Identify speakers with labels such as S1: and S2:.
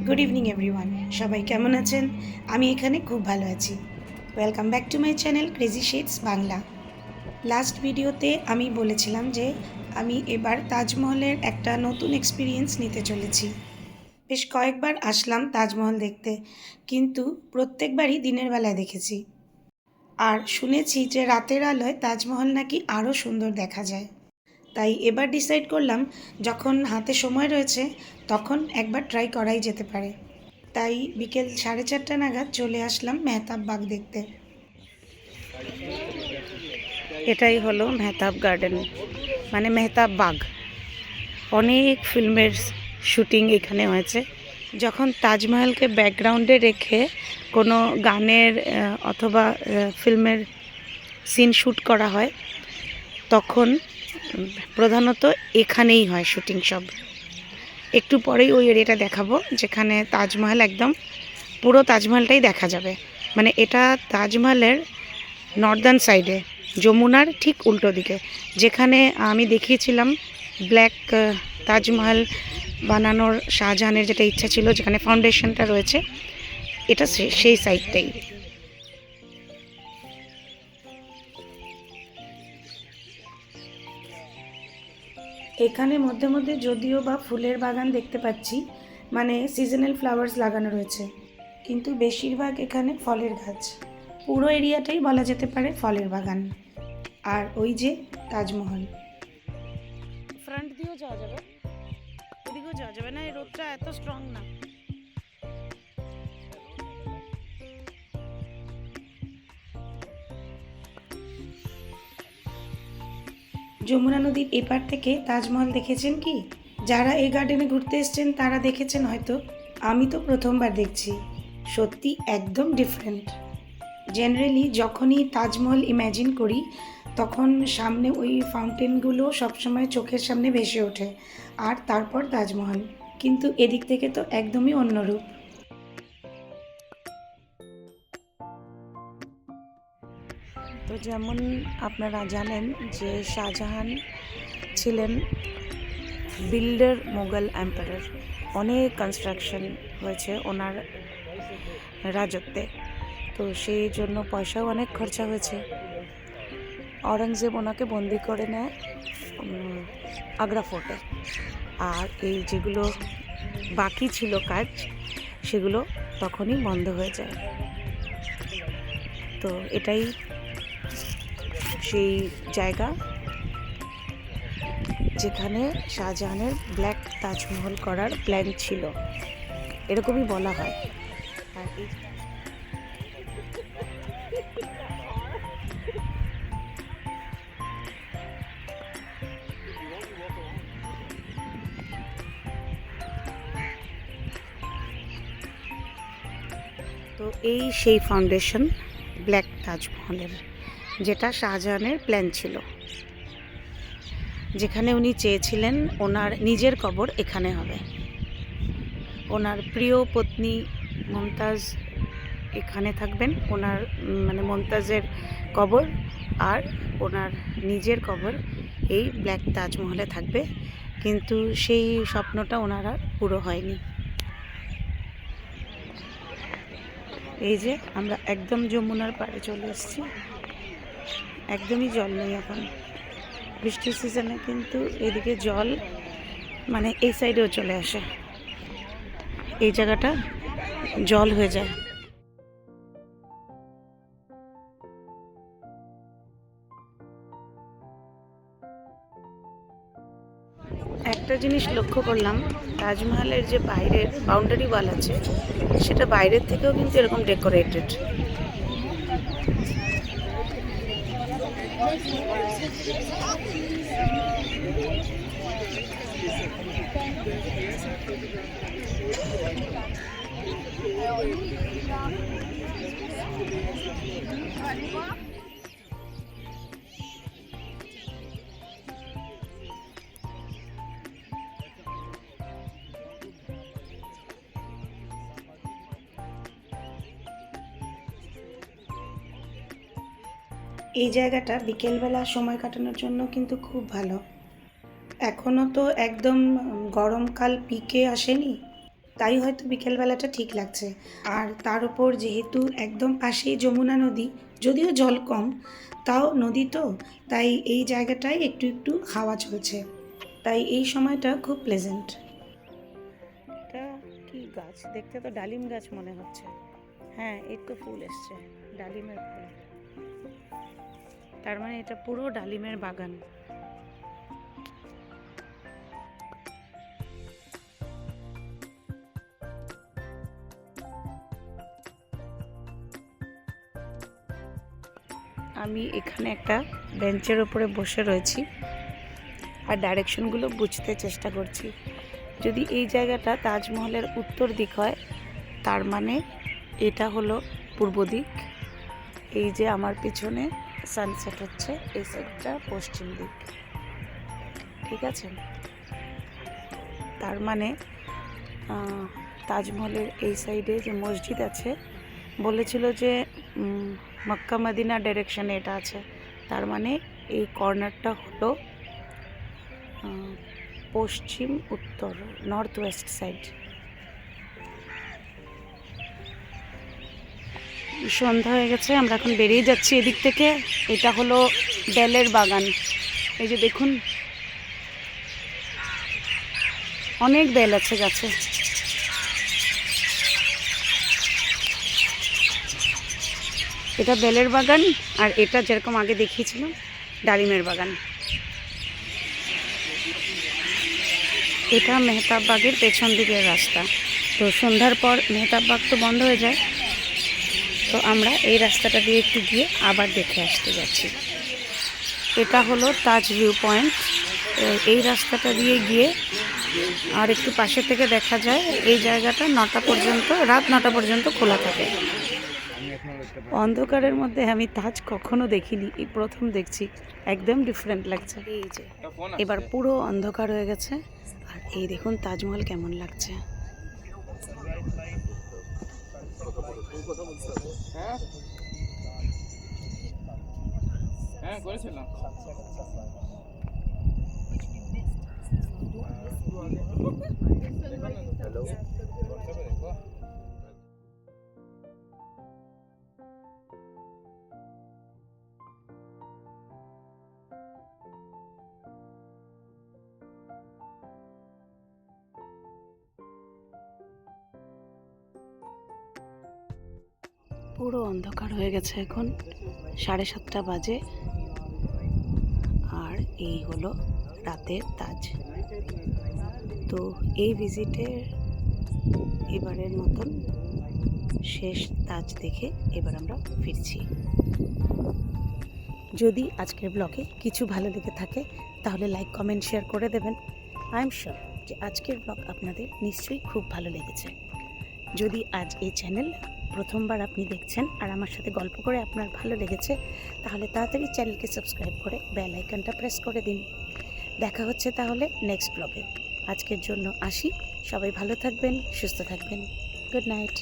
S1: Good evening everyone, সবাই কেমন আছেন? আমি এখানে খুব ভালো আছি। Welcome back to my channel crazy shades Bangla. Last ভিডিওতে আমি বলেছিলাম যে আমি এবার তাজমহলের একটা নতুন এক্সপিরিয়েন্স নিতে চলেছি। বেশ কয়েকবার আসলাম তাজমহল দেখতে, কিন্তু প্রত্যেকবারই দিনের বেলায় দেখেছি। আর শুনেছি যে রাতের আলোয় তাজমহল নাকি আরও সুন্দর দেখা যায়। তাই এবার ডিসাইড করলাম, যখন হাতে সময় রয়েছে তখন একবার ট্রাই করাই যেতে পারে। তাই বিকেল 4:30 নাগাদ চলে আসলাম মেহতাব বাগ দেখতে। এটাই হলো মেহতাব গার্ডেন, মানে মেহতাব বাগ। অনেক ফিল্মের শুটিং এখানে হয়েছে। যখন তাজমহলকে ব্যাকগ্রাউন্ডে রেখে কোনো গানের অথবা ফিল্মের সিন শ্যুট করা হয়, তখন প্রধানত এখানেই হয় শুটিং সব। একটু পরেই ওই এরিয়াটা দেখাবো যেখানে তাজমহল একদম পুরো তাজমহলটাই দেখা যাবে। মানে এটা তাজমহলের নর্দার্ন সাইডে, যমুনার ঠিক উল্টো দিকে, যেখানে আমি দেখিয়েছিলাম ব্ল্যাক তাজমহল বানানোর শাহজাহানের যেটা ইচ্ছা ছিল, যেখানে ফাউন্ডেশনটা রয়েছে, এটা সেই সাইডটাই। এখানে মধ্যে মধ্যে যদিও বা ফুলের বাগান দেখতে পাচ্ছি, মানে সিজনাল ফ্লাওয়ার্স লাগানো রয়েছে, কিন্তু বেশিরভাগ এখানে ফলের গাছ। পুরো এরিয়াটাই বলা যেতে পারে ফলের বাগান। আর ওই যে তাজমহল। ফ্রন্ট দিয়েও যাওয়া যাবে, ওদিকেও যাওয়া যাবে না, এই রোডটা এত স্ট্রং না। যমুনা নদীর এপার থেকে তাজমহল দেখেছেন কি? যারা এই গার্ডেনে ঘুরতে এসছেন তারা দেখেছেন হয়তো, আমি তো প্রথমবার দেখছি। সত্যি একদম ডিফারেন্ট। জেনারেলি যখনই তাজমহল ইম্যাজিন করি, তখন সামনে ওই ফাউন্টেনগুলো সবসময় চোখের সামনে ভেসে ওঠে, আর তারপর তাজমহল। কিন্তু এদিক থেকে তো একদমই অন্যরূপ। তো যেমন আপনারা জানেন যে শাহজাহান ছিলেন বিল্ডার, মোগল এম্পায়ার। অনেক কনস্ট্রাকশন হয়েছে ওনার রাজত্বে, তো সেই জন্য পয়সাও অনেক খরচা হয়েছে। অরঙ্গজেব ওনাকে বন্দি করে নেয় আগ্রা ফোর্টে, আর এই যেগুলো বাকি ছিল কাজ, সেগুলো তখনই বন্ধ হয়ে যায়। তো এটাই সেই জায়গা যেখানে শাহজাহানের ব্ল্যাক তাজমহল করার প্ল্যান ছিল, এরকমই বলা হয়। আর এই তো এই সেই ফাউন্ডেশন ব্ল্যাক তাজমহলের, যেটা শাহজাহানের প্ল্যান ছিল, যেখানে উনি চেয়েছিলেন ওনার নিজের কবর এখানে হবে। ওনার প্রিয় পত্নী মমতাজ এখানে থাকবেন, ওনার মানে মমতাজের কবর, আর ওনার নিজের কবর এই ব্ল্যাক তাজমহলে থাকবে। কিন্তু সেই স্বপ্নটা ওনারা পুরো হয়নি। এই যে আমরা একদম যমুনার পাড়ে চলে এসেছি, একদমই জল নেই এখন। বৃষ্টির সিজনে কিন্তু এদিকে জল, মানে এই সাইডেও চলে আসে, এই জায়গাটা জল হয়ে যায়। একটা জিনিস লক্ষ্য করলাম, তাজমহলের যে বাইরের বাউন্ডারি ওয়াল আছে, সেটা বাইরের থেকেও কিন্তু এরকম ডেকোরেটেড। এই জায়গাটা বিকেলবেলা সময় কাটানোর জন্য কিন্তু খুব ভালো। এখনও তো একদম গরমকাল পিকে আসেনি, তাই হয়তো বিকেলবেলাটা ঠিক লাগছে। আর তার উপর যেহেতু একদম পাশেই যমুনা নদী, যদিও জল কম, তাও নদী তো, তাই এই জায়গাটায় একটু একটু হাওয়া চলছে, তাই এই সময়টা খুব প্লেজেন্ট। এটা কি গাছ? দেখতে তো ডালিম গাছ মনে হচ্ছে। হ্যাঁ, এই তো ফুল এসছে, ডালিমের ফুল। তার মানে এটা পুরো ডালিমের বাগান। আমি এখানে একটা বেঞ্চের ওপরে বসে রয়েছি আর ডাইরেকশনগুলো বুঝতে চেষ্টা করছি। যদি এই জায়গাটা তাজমহলের উত্তর দিক হয়, তার মানে এটা হলো পূর্ব দিক। এই যে আমার পিছনে সানসেট হচ্ছে, এই সাইডটা পশ্চিম দিক, ঠিক আছে? তার মানে তাজমহলের এই সাইডে যে মসজিদ আছে, বলেছিল যে মক্কা মদিনা ডাইরেকশনে এটা আছে, তার মানে এই কর্নারটা হলো পশ্চিম উত্তর, নর্থ ওয়েস্ট সাইড। সন্ধ্যা হয়ে গেছে, আমরা এখন বেরিয়ে যাচ্ছি এদিক থেকে। এটা হলো বেলের বাগান। এই যে দেখুন, অনেক বেল আছে গাছে। এটা বেলের বাগান, আর এটা যেরকম আগে দেখিয়েছিলাম ডালিমের বাগান। এটা মেহতাব বাগের পেছন দিকের রাস্তা। তো সন্ধ্যার পর মেহতাব বাগ তো বন্ধ হয়ে যায়, তো আমরা এই রাস্তাটা দিয়ে একটু গিয়ে আবার দেখে আসতে যাচ্ছি। এটা হলো তাজ ভিউ পয়েন্ট। এই রাস্তাটা দিয়ে গিয়ে আর একটু পাশে থেকে দেখা যায় এই জায়গাটা 9টা পর্যন্ত, রাত 9টা পর্যন্ত খোলা থাকে। অন্ধকারের মধ্যে আমি তাজ কখনো দেখিনি, এই প্রথম দেখছি, একদম ডিফারেন্ট লাগছে। এই যে এবার পুরো অন্ধকার হয়ে গেছে, আর এই দেখুন তাজমহল কেমন লাগছে। পুরো অন্ধকার হয়ে গেছে, এখন 7:30 বাজে, আর এই হলো রাতের তাজ। তো এই ভিজিটের এবারের মতন শেষ তাজ দেখে এবার আমরা ফিরছি। যদি আজকের ব্লগে কিছু ভালো লেগে থাকে তাহলে লাইক কমেন্ট শেয়ার করে দেবেন। আই এম শিওর যে আজকের ব্লগ আপনাদের নিশ্চয়ই খুব ভালো লেগেছে। যদি আজ এই চ্যানেল প্রথমবার আপনি দেখছেন আর আমার সাথে গল্প করে আপনার ভালো লেগেছে, তাহলে তাড়াতাড়ি চ্যানেলকে সাবস্ক্রাইব করে বেল আইকনটা প্রেস করে দিন। দেখা হচ্ছে তাহলে নেক্সট ব্লগে। আজকের জন্য আসি, সবাই ভালো থাকবেন, সুস্থ থাকবেন। Good night.